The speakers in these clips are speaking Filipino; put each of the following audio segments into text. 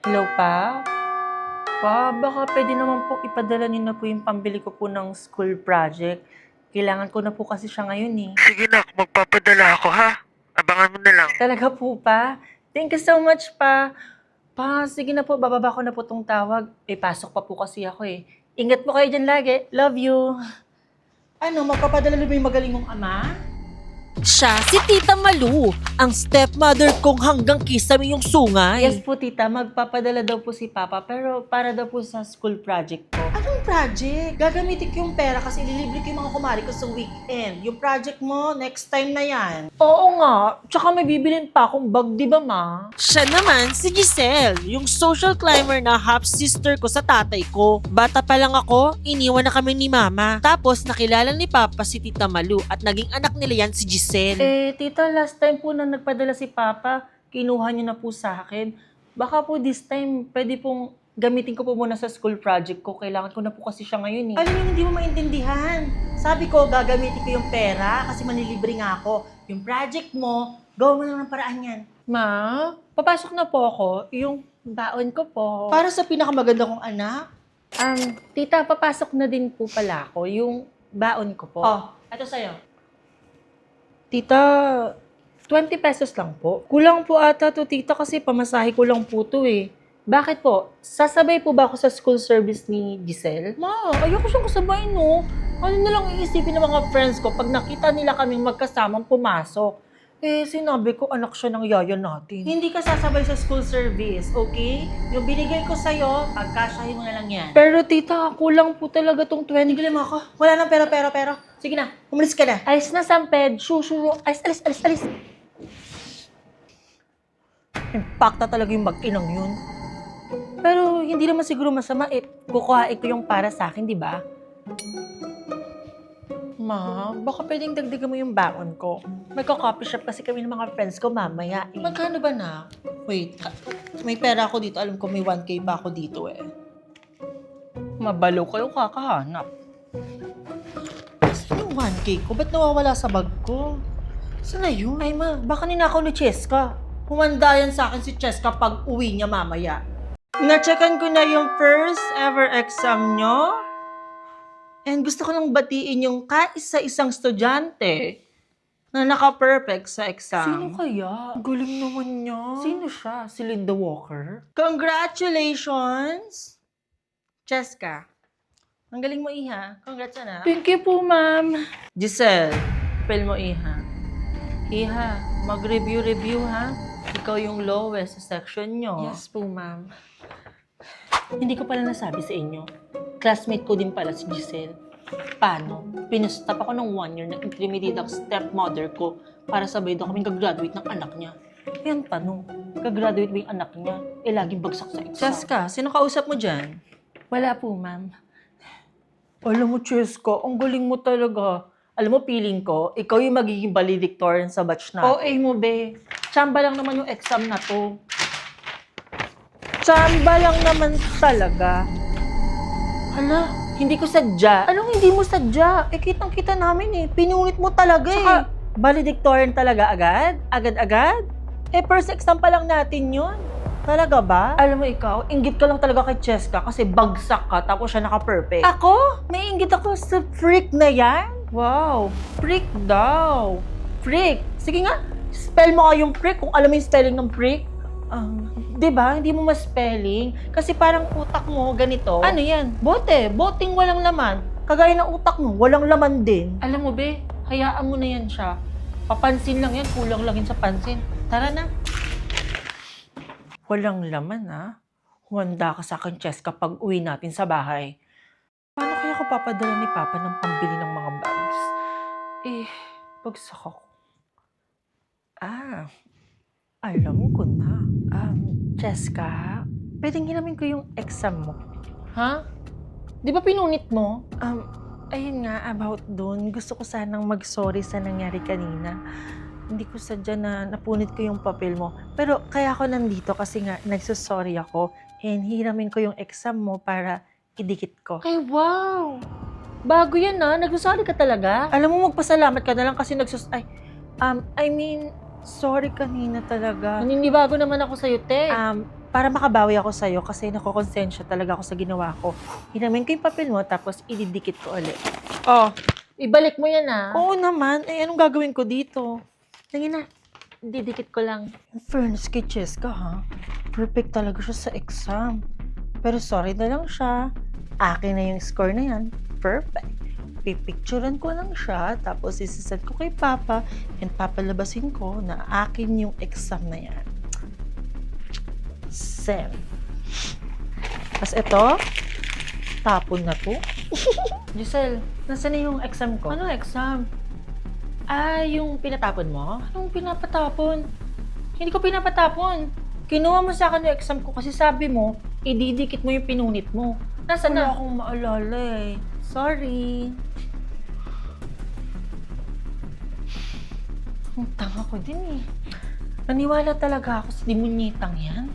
Hello pa? Pa, baka pwede naman po ipadala niyo na po yung pambili ko po ng school project. Kailangan ko na po kasi siya ngayon eh. Sige nak, magpapadala ako ha. Abangan mo na lang. Talaga po pa? Thank you so much pa. Pa, sige na po, bababa ko na po tong tawag. Pasok pa po kasi ako eh. Ingat po kayo dyan lagi. Love you. Ano, magpapadala mo yung magaling mong ama? Siya si Tita Malu, ang stepmother kong hanggang kisame yung sungay. Yes po tita, magpapadala daw po si Papa pero para daw po sa school project po. Anong project? Gagamitin ko yung pera kasi ililibre ko yung mga kumari ko sa weekend. Yung project mo, next time na yan. Oo nga, tsaka may bibilin pa akong bag, di ba ma? Siya naman si Giselle, yung social climber na half-sister ko sa tatay ko. Bata pa lang ako, iniwan na kami ni Mama. Tapos nakilala ni Papa si Tita Malu at naging anak nila yan si Giselle. Tita, last time po na nagpadala si Papa, kinuha niyo na po sa akin. Baka po this time, pwede pong gamitin ko po muna sa school project ko. Kailangan ko na po kasi siya ngayon eh. Alam niyo, hindi mo maintindihan. Sabi ko, gagamitin ko yung pera kasi manilibre nga ako. Yung project mo, gawin mo lang ng paraan yan. Ma, papasok na po ako. Yung baon ko po. Para sa pinakamaganda kong anak? Tita, papasok na din po pala ako. Yung baon ko po. Oh, ito sa'yo. Tita, 20 pesos lang po. Kulang po ata to, tita, kasi pamasahe ko lang po to eh. Bakit po? Sasabay po ba ako sa school service ni Giselle? Ma, ayoko siyang kasabay, no? Ano na lang iisipin ng mga friends ko pag nakita nila kaming magkasamang pumasok? Sinabi ko, anak siya ng yaya natin. Hindi ka sasabay sa school service, okay? Yung binigay ko sa'yo, pagkasyahin mo na lang yan. Pero tita, kulang po talaga tong 20. Galing mo ako. Wala nang pero. Sige na, umalis ka na. Alis na, Samped. Shoo. Alis. Impacta talaga yung mag-inang yun. Pero hindi naman siguro masama kukuhain ko yung para sa akin, di ba? Ma, baka pwedeng dagdagan mo yung baon ko. Magka-coffee shop kasi kami ng mga friends ko mamaya eh. Magkano ba na? Wait, may pera ako dito. Alam ko may 1K pa ako dito eh. Mabalo kayo kakahanap. Saan yung 1K ko? Ba't nawawala sa bag ko? Saan na yun? Ay ma, baka ninakaw ni Cheska. Humanda yan sa akin si Cheska pag uwi niya mamaya. Na-checkan ko na yung first ever exam nyo. And gusto ko lang batiin yung kaisa-isang estudyante na naka-perfect sa exam. Sino kaya? Galing naman niya. Sino siya? Si Linda Walker? Congratulations! Cheska, ang galing mo, Iha. Congrats na. Thank you po, ma'am. Giselle, pel mo, Iha. Iha, mag-review, ha? Ikaw yung lowest sa section nyo. Yes po, ma'am. Hindi ko pala nasabi sa inyo. Classmate ko din pala si Giselle. Paano? Pinustap ako ng 1 year na intermediate ang stepmother ko para sabay daw kaming gagraduate ng anak niya. Yan tanong. Gagraduate ba yung anak niya? Laging bagsak sa exam. Cheska, sino kausap mo dyan? Wala po, ma'am. Alam mo, Cheska, ang galing mo talaga. Alam mo, feeling ko, ikaw yung magiging valedictorian sa batch natin. OA mo, be. Tsamba lang naman yung exam na to. Tsamba lang naman talaga. Hala, hindi ko sadya. Anong hindi mo sadya? Kitang-kita namin eh. Pinunit mo talaga eh. Valedictorian talaga agad? Agad-agad? First exam pa lang natin yun. Talaga ba? Alam mo ikaw, inggit ka lang talaga kay Cheska kasi bagsak ka tapos siya naka-perfect. Ako? May inggit ako sa freak na yan? Wow, freak daw. Freak. Sige nga, spell mo nga yung freak kung alam mo yung spelling ng freak. Diba? Hindi mo ma-spelling. Kasi parang utak mo, ganito. Ano yan? Bote. Boteng walang laman. Kagaya ng utak mo, walang laman din. Alam mo, be, hayaan mo na yan siya. Papansin lang yan, kulang lang yan sa pansin. Tara na. Walang laman, ha? Humanda ka sa akin, Cheska, pag uwi natin sa bahay. Paano kaya ko papadala ni Papa ng pambili ng mga bags? Bagsak ako. Alam ko na. Cheska, pwedeng hinamin ko yung exam mo. Ha? Di ba pinunit mo? Ayun nga, about dun. Gusto ko sanang mag-sorry sa nangyari kanina. Hindi ko sadya na napunit ko yung papel mo. Pero kaya ako nandito kasi nga nagsasorry ako. And hiramin ko yung exam mo para idikit ko. Ay, wow! Bago yan nagsasorry ka talaga? Alam mo, magpasalamat ka na lang kasi sorry kanina talaga. Naninibago naman ako sa'yo, te. para makabawi ako sa'yo kasi nakokonsensya talaga ako sa ginawa ko. Hinamin ko yung papel mo tapos ididikit ko ulit. Oh, ibalik mo yan Oo naman. Anong gagawin ko dito? Sige na. Didikit ko lang. In fairness kay Cheska, ha? Perfect talaga siya sa exam. Pero sorry na lang siya. Akin na yung score na yan. Perfect. Pipicturean ko lang siya, tapos isisend ko kay Papa and papalabasin ko na akin yung exam na yan. Send. Tapos ito, tapon na to. Giselle, nasaan na yung exam ko? Anong exam? Yung pinatapon mo? Anong pinapatapon? Hindi ko pinapatapon. Kinuha mo sa akin yung exam ko kasi sabi mo, ididikit mo yung pinunit mo. Nasaan na? Wala akong maalala eh. Sorry. Ang tanga ko din eh. Naniwala talaga ako sa demonyetang yan.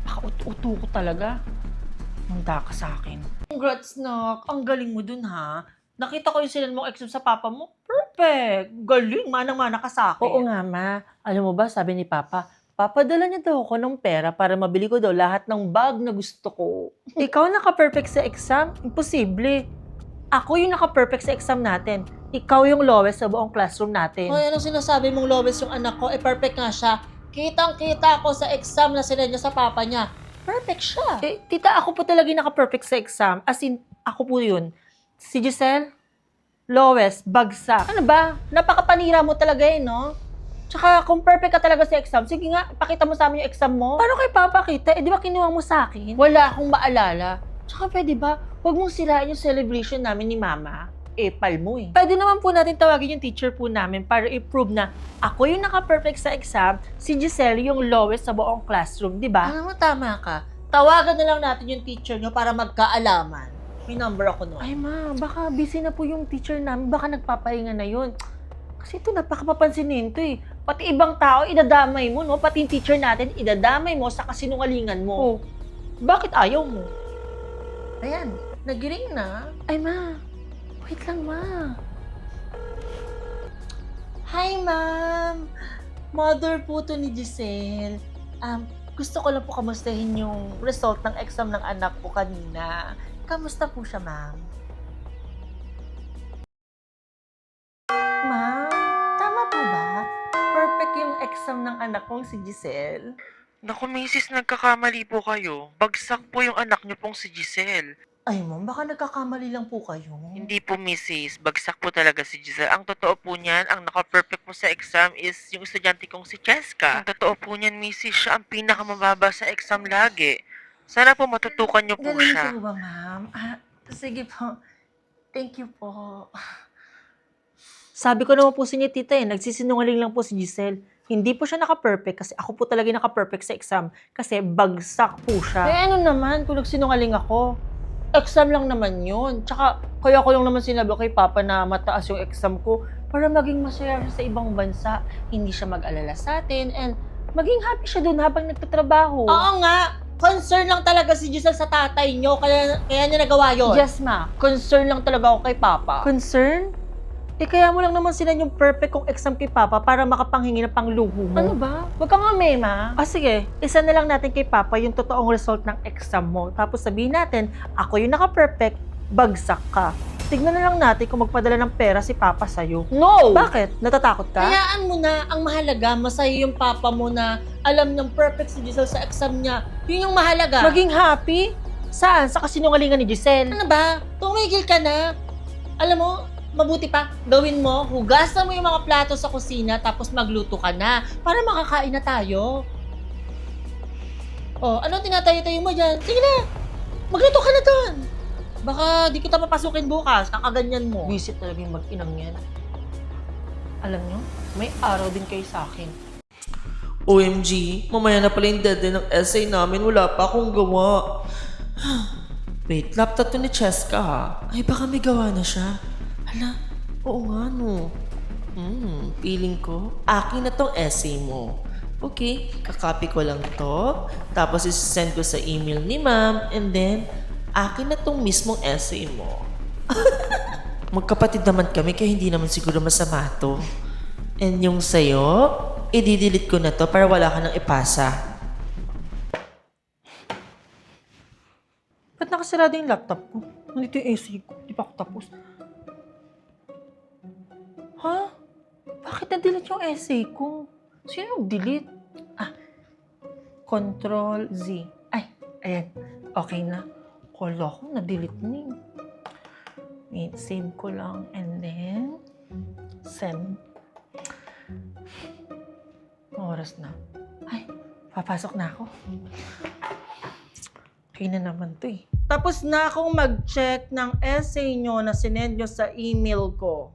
Napaka-uto ko talaga. Manda ka sa akin. Congrats, Nak. Ang galing mo dun, ha? Nakita ko yung sinan mong exam sa papa mo. Perfect. Galing. Manang-mana ka sa akin. Oo nga, ma. Alam mo ba, sabi ni Papa, papadala niya daw ako ng pera para mabili ko daw lahat ng bag na gusto ko. Ikaw naka-perfect sa exam? Imposible. Ako yung naka-perfect sa exam natin. Ikaw yung lowest sa buong classroom natin. Hoy, anong sinasabi mong lowest yung anak ko? Perfect nga siya. Kitang-kita ako sa exam na sinend niya sa papa niya. Perfect siya. Tita, ako po talaga yung naka-perfect sa exam. As in, ako po yun. Si Giselle, lowest, bagsak. Ano ba? Napakapanira mo talaga no? Tsaka kung perfect ka talaga sa exam, sige nga, pakita mo sa amin yung exam mo. Paano kay papakita? Di ba kinuha mo sa akin? Wala akong maalala. Tsaka pwede ba, huwag mong sirain yung celebration namin ni Mama. Epal mo eh. Pwede naman po natin tawagin yung teacher po namin para i-prove na ako yung naka-perfect sa exam, si Giselle yung lowest sa buong classroom, di ba? Alam mo, tama ka. Tawagan na lang natin yung teacher nyo para magkaalaman. May number ako noon. Ay ma, baka busy na po yung teacher namin, baka nagpapahinga na yun. Kasi ito, napakapapansinin to eh. Pati ibang tao, idadamay mo, no? Pati yung teacher natin, idadamay mo sa kasinungalingan mo. Oh, bakit ayaw mo? Ayan, nagiring na. Ay ma, wait lang ma. Hi, ma'am. Mother po to ni Giselle. Gusto ko lang po kamustahin yung result ng exam ng anak ko kanina. Kamusta po siya, ma'am? Ma'am, tama po ba? Perfect yung exam ng anak kong si Giselle. Naku, misis, nagkakamali po kayo. Bagsak po yung anak niyo pong si Giselle. Ay ma'am, baka nagkakamali lang po kayo. Hindi po, misis. Bagsak po talaga si Giselle. Ang totoo po niyan, ang naka-perfect po sa exam is yung estudyante kong si Cheska. Ang totoo po niyan, misis, siya ang pinakamababa sa exam lagi. Sana po matutukan niyo po Ganun siya. po ba ma'am? Sige po. Thank you po. Sabi ko naman po sa inyo, tita nagsisinungaling lang po si Giselle. Hindi po siya naka-perfect kasi ako po talaga naka-perfect sa exam kasi bagsak po siya. Ano naman kung nagsinungaling ako? Exam lang naman yun. Tsaka kaya ko lang naman sinabi kay Papa na mataas yung exam ko para maging masaya siya sa ibang bansa. Hindi siya mag-alala sa atin and maging happy siya doon habang nagtatrabaho. Oo nga. Concern lang talaga si Giselle sa tatay nyo, kaya niya nagawa yun. Yes, ma. Concern lang talaga ako kay Papa. Concern? Kaya mo lang naman sila yung perfect kong exam kay Papa para makapanghingi ng pangluho mo. Ano ba? Huwag kang ma. Sige. Isa na lang natin kay Papa yung totoong result ng exam mo. Tapos sabihin natin, ako yung naka-perfect, bagsak ka. Tignan na lang natin kung magpadala ng pera si Papa sa'yo. No! Bakit? Natatakot ka? Hayaan mo na, ang mahalaga, masaya yung papa mo na alam ng perfect si Giselle sa exam niya. Yun yung mahalaga. Maging happy? Saan? Sa kasinungalingan ni Giselle? Ano ba? Tumigil ka na. Alam mo, mabuti pa, gawin mo, hugasan mo yung mga plato sa kusina tapos magluto ka na para makakain na tayo. Oh, anong tinatayo-tayo mo dyan? Sige na, magluto ka na doon. Baka di kita papasukin bukas, kakaganyan mo. Visit talaga yung mag-inang yan. Alam nyo, may araw din kayo sa akin. OMG, mamaya na pala yung deadline ng essay namin, wala pa akong gawa. Wait, laptop to ni Cheska ha? Ay, baka may gawa na siya. Hala, oo nga no. Feeling ko, akin na tong essay mo. Okay, kakopy ko lang to. Tapos isisend ko sa email ni ma'am. And then, akin na tong mismong essay mo. Magkapatid naman kami kaya hindi naman siguro masama to. And yung sa'yo, i-delete ko na to para wala ka nang ipasa. Ba't nakasarado yung laptop ko? Nandito yung essay ko. Di pa ako tapos. Ha? Bakit na-delete yung essay ko? Sino nag-delete? Control Z. Ay, ayan. Okay na. Kala ko na-delete na yun. Wait, save ko lang. And then, send. Oras na. Ay, papasok na ako. Okay na naman to eh. Tapos na akong mag-check ng essay nyo na sinend nyo sa email ko.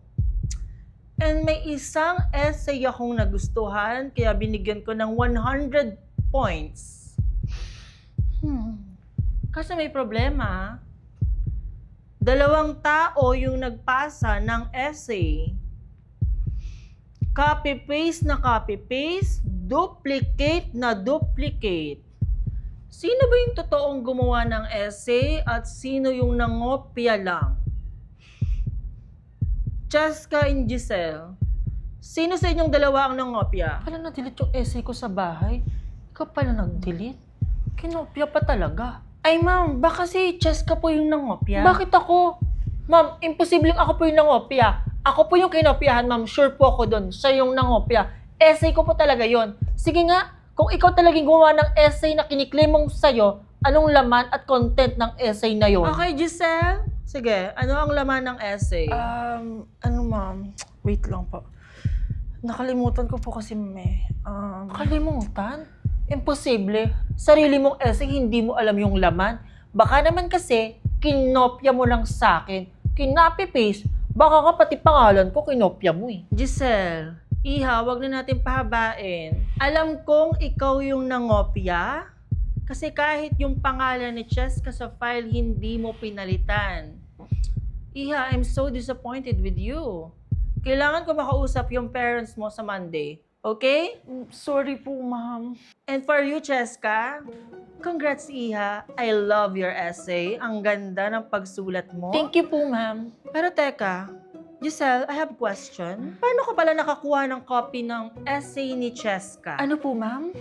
And may isang essay akong nagustuhan, kaya binigyan ko ng 100 points. Kasi may problema. 2 tao yung nagpasa ng essay. Copy-paste na copy-paste, duplicate na duplicate. Sino ba yung totoong gumawa ng essay at sino yung nangopya lang? Cheska and Giselle, sino sa inyong dalawa ang nangopya? Pala na-delete yung essay ko sa bahay. Ikaw pala nag-delete? Kinopya pa talaga. Ay ma'am, baka si Cheska po yung nangopya. Bakit ako? Ma'am, imposibleng ako po yung nangopya. Ako po yung kinopyahan, ma'am. Sure po ako doon. Siya yung nangopya. Essay ko po talaga yon. Sige nga, kung ikaw talagang gumawa ng essay na kiniklaim mong sa'yo, anong laman at content ng essay na yon? Okay, Giselle. Sige, ano ang laman ng essay? Ma'am? Wait lang po. Nakalimutan ko po kasi, Nakalimutan? Imposible. Sarili mong essay, hindi mo alam yung laman. Baka naman kasi, kinopya mo lang sa akin. Kinapi-paste, baka nga pati pangalan ko kinopya mo eh. Giselle, iha, wag na natin pahabain. Alam kong ikaw yung nangopya. Kasi kahit yung pangalan ni Cheska sa file, hindi mo pinalitan. Iha, I'm so disappointed with you. Kailangan ko makausap yung parents mo sa Monday. Okay? Sorry po, ma'am. And for you, Cheska, congrats, Iha. I love your essay. Ang ganda ng pagsulat mo. Thank you po, ma'am. Pero teka, Giselle, I have a question. Paano ka pala nakakuha ng copy ng essay ni Cheska? Ano po, ma'am?